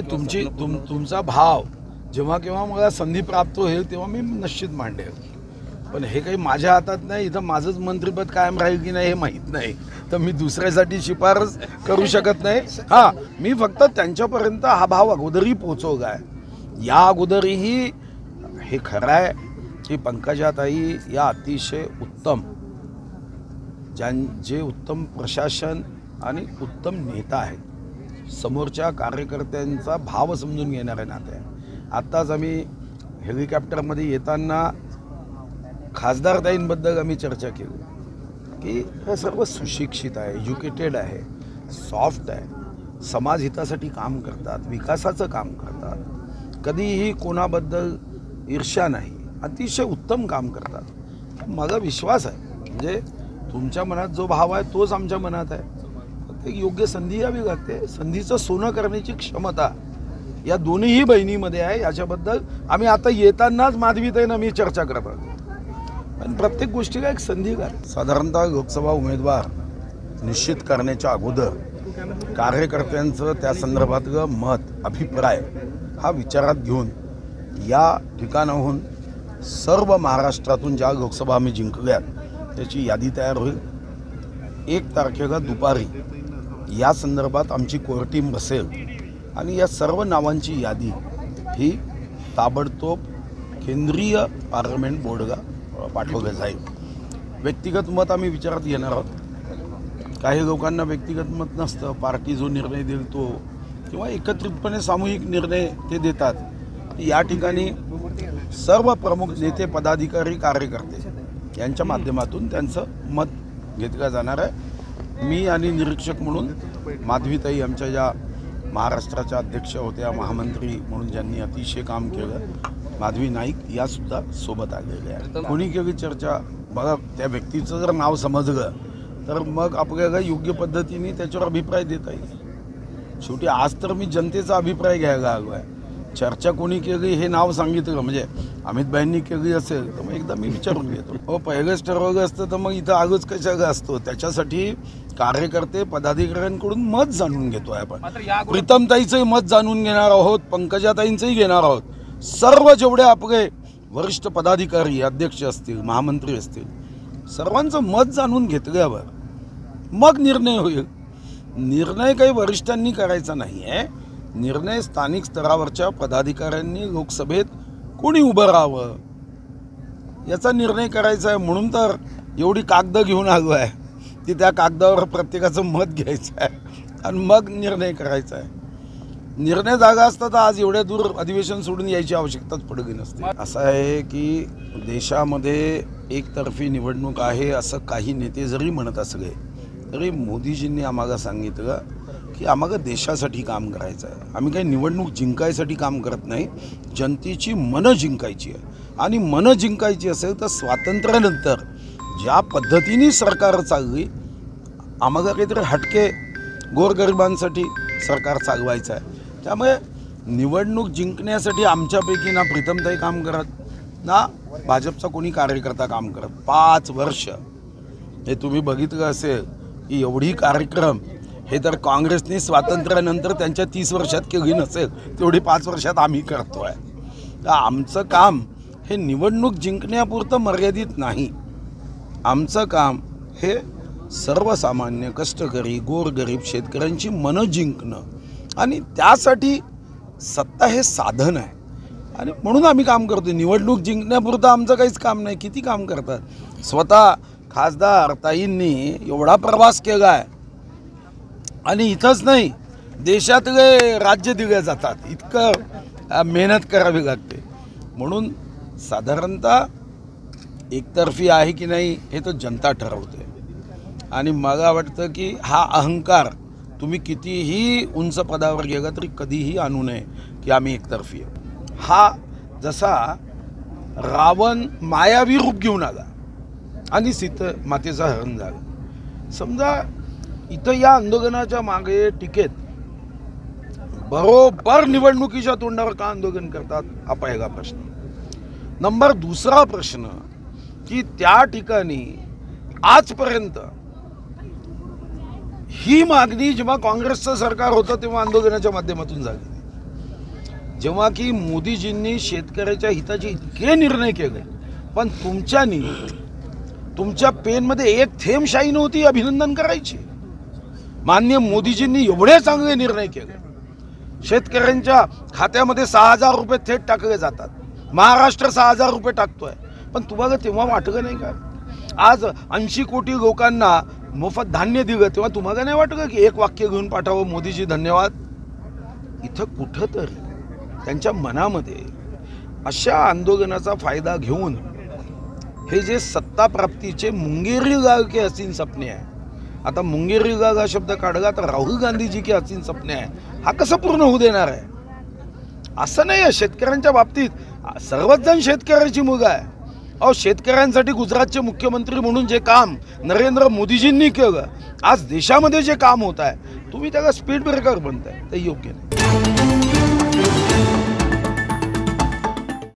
तुमचा भाव जेव्हा केव्हा मला संधी प्राप्त होईल तेव्हा मी निश्चित मांडेल, पण हे काही माझ्या हातात नाही. इथं माझंच मंत्रिपद कायम राहील की नाही हे माहीत नाही, तर मी दुसऱ्यासाठी शिफारस करू शकत नाही. हां, मी फक्त त्यांच्यापर्यंत हा भाव अगोदरही पोचवला आहे. या अगोदरही हे खरं आहे की पंकजाताई या अतिशय उत्तम जे उत्तम प्रशासन आणि उत्तम नेता आहेत, समोरच्या कार्यकर्त्यांचा भाव समजून घेणारे नाते आहे. आत्ताच आम्ही हेलिकॉप्टरमध्ये येताना खासदारताईंबद्दल आम्ही चर्चा केली की हे सर्व सुशिक्षित आहे, एज्युकेटेड आहे, सॉफ्ट आहे, समाजहितासाठी काम करतात, विकासाचं काम करतात, कधीही कोणाबद्दल ईर्ष्या नाही, अतिशय उत्तम काम करतात. माझा विश्वास आहे म्हणजे तुमच्या मनात जो भाव आहे तोच आमच्या मनात आहे. एक योग्य संधी यावी लागते. संधीचं सोनं करण्याची क्षमता या दोन्हीही बहिणीमध्ये आहे. याच्याबद्दल आम्ही आता येतानाच माधवीताईंना मी चर्चा करत आहोत. पण प्रत्येक गोष्टीला एक संधी काय, साधारणतः लोकसभा उमेदवार निश्चित करण्याच्या अगोदर कार्यकर्त्यांचं त्या संदर्भातलं मत, अभिप्राय हा विचारात घेऊन या ठिकाणाहून सर्व महाराष्ट्रातून ज्या लोकसभा आम्ही जिंकल्यात त्याची यादी तयार होईल. 1 तारखेला दुपारी या संदर्भात आमची कोर टीम बसेल आणि या सर्व नावांची यादी ही ताबडतोब केंद्रीय पार्लमेंट बोर्डला पाठवलं जाईल. व्यक्तिगत मत आम्ही विचारात घेणार आहोत. काही लोकांना व्यक्तिगत मत नसतं, पार्टी जो निर्णय देईल तो, किंवा एकत्रितपणे सामूहिक निर्णय ते देतात. या ठिकाणी सर्व प्रमुख नेते, पदाधिकारी, कार्यकर्ते यांच्या माध्यमातून त्यांचं मत घेतलं जाणार आहे. मी आणि निरीक्षक म्हणून माधवीताई आमच्या ज्या महाराष्ट्राच्या अध्यक्ष होत्या, महामंत्री म्हणून ज्यांनी अतिशय काम केलं, माधवी नाईक यासुद्धा सोबत आलेल्या आहेत. कोणी केली चर्चा बघा, त्या व्यक्तीचं जर नाव समजलं तर मग आपल्याला योग्य पद्धतीने त्याच्यावर अभिप्राय देता येईल. शेवटी आज तर मी जनतेचा अभिप्राय घ्यायला आलो आहे. चर्चा कोणी केली हे नाव सांगितलं म्हणजे अमितभाईंनी केली असेल तर मग एकदा मी विचारून घेतो. हो, पहिलेच ठरवलं असतं तर मग इथं आगच कशाला असतो. त्याच्यासाठी कार्यकर्ते, पदाधिकाऱ्यांकडून मत जाणून घेतोय आपण. प्रीतमताईचंही मत जाणून घेणार आहोत, पंकजाताईंचंही घेणार आहोत. सर्व जेवढे आपले वरिष्ठ पदाधिकारी, अध्यक्ष असतील, महामंत्री असतील, सर्वांचं मत जाणून घेतल्यावर मग निर्णय होईल. निर्णय काही वरिष्ठांनी करायचा नाही आहे. निर्णय स्थानिक स्तरावरच्या पदाधिकाऱ्यांनी लोकसभेत कोणी उभं राहावं याचा निर्णय करायचा आहे. म्हणून तर एवढी कागदं घेऊन आलो आहे की त्या कागदावर प्रत्येकाचं मत घ्यायचं आहे आणि मग निर्णय करायचा आहे. निर्णय जागा असता तर आज एवढ्या दूर अधिवेशन सोडून यायची आवश्यकताच पडली नसते. असं आहे की देशामध्ये एकतर्फी निवडणूक आहे असं काही नेते जरी म्हणत असले तरी मोदीजींनी आम्हाला सांगितलं की आम्हाला देशासाठी काम करायचं आहे. आम्ही काही निवडणूक जिंकायसाठी काम करत नाही, जनतेची मनं जिंकायची आहे. आणि मनं जिंकायची असेल तर स्वातंत्र्यानंतर ज्या पद्धतीने सरकार चालली, आम्हाला काहीतरी हटके गोरगरिबांसाठी सरकार चालवायचं आहे. त्यामुळे निवडणूक जिंकण्यासाठी आमच्यापैकी ना प्रीतमताई काम करत, ना भाजपचा कोणी कार्यकर्ता काम करत. 5 वर्ष हे तुम्ही बघितलं असेल की एवढी कार्यक्रम हे तर काँग्रेसने स्वातंत्र्यानंतर त्यांच्या 30 वर्षात केली नसेल तेवढी 5 वर्षात आम्ही करतो आहे. तर आमचं काम हे निवडणूक जिंकण्यापुरतं मर्यादित नाही. आमचं काम हे सर्वसामान्य, कष्टकरी, गोरगरीब शेतकऱ्यांची मनं जिंकणं आणि त्यासाठी सत्ता हे साधन आहे. आणि म्हणून आम्ही काम करतो. निवडणूक जिंकण्यापुरतं आमचं काहीच काम नाही. किती काम करतात. स्वतः खासदार ताईंनी एवढा प्रवास केला आहे आणि इथंच नाही, देशातले राज्य दिले जातात, इतकं मेहनत करावी लागते. म्हणून साधारणतः एकतर्फी आहे की नाही हे तर जनता ठरवते. आणि मला वाटतं की हा अहंकार तुम्ही कितीही उंच पदावर गेला तरी कधीही आणू नये की आम्ही एकतर्फी आहे. हा जसा रावण मायावी रूप घेऊन आला आणि सीता मातेचा हरण झाला. समजा इथं या आंदोलनाच्या मागे टिकेत बरोबर निवडणुकीच्या तोंडावर का आंदोलन करतात हा पहिला प्रश्न. नंबर 2 प्रश्न की त्या ठिकाणी आजपर्यंत ही मागणी जेव्हा काँग्रेसचं सरकार होतं तेव्हा आंदोलनाच्या माध्यमातून झाली. जेव्हा की मोदीजींनी शेतकऱ्याच्या हिताचे इतके निर्णय केले, पण तुमच्या पेनमध्ये एक थेंब शाई नव्हती अभिनंदन करायची. माननीय मोदीजींनी एवढे चांगले निर्णय केले. शेतकऱ्यांच्या खात्यामध्ये 6,000 रुपये थेट टाकले जातात. महाराष्ट्र 6,000 रुपये टाकतोय, पण तुम्हाला तेव्हा वाटलं नाही का? आज 80 कोटी लोकांना मोफत धान्य दिलं, तेव्हा तुम्हाला नाही वाटलं की एक वाक्य घेऊन पाठावं, मोदीजी धन्यवाद? इथं कुठंतरी त्यांच्या मनामध्ये अशा आंदोलनाचा फायदा घेऊन हे जे सत्ता प्राप्तीचे मुंगेरी लाल के हसीन सपने आहे, आता मुंगेरी लाल हा शब्द काढला तर राहुल गांधीजी के हसीन सपने आहे, हा कसं पूर्ण होऊ देणार आहे? असं नाही आहे. शेतकऱ्यांच्या बाबतीत सर्वच जण शेतकऱ्याची मुलं आहे. अहो, शेतकऱ्यांसाठी गुजरातचे मुख्यमंत्री म्हणून जे काम नरेंद्र मोदीजींनी केलं, आज देशामध्ये जे काम होत आहे, तुम्ही त्याला स्पीड ब्रेकर बनताय, ते योग्य नाही.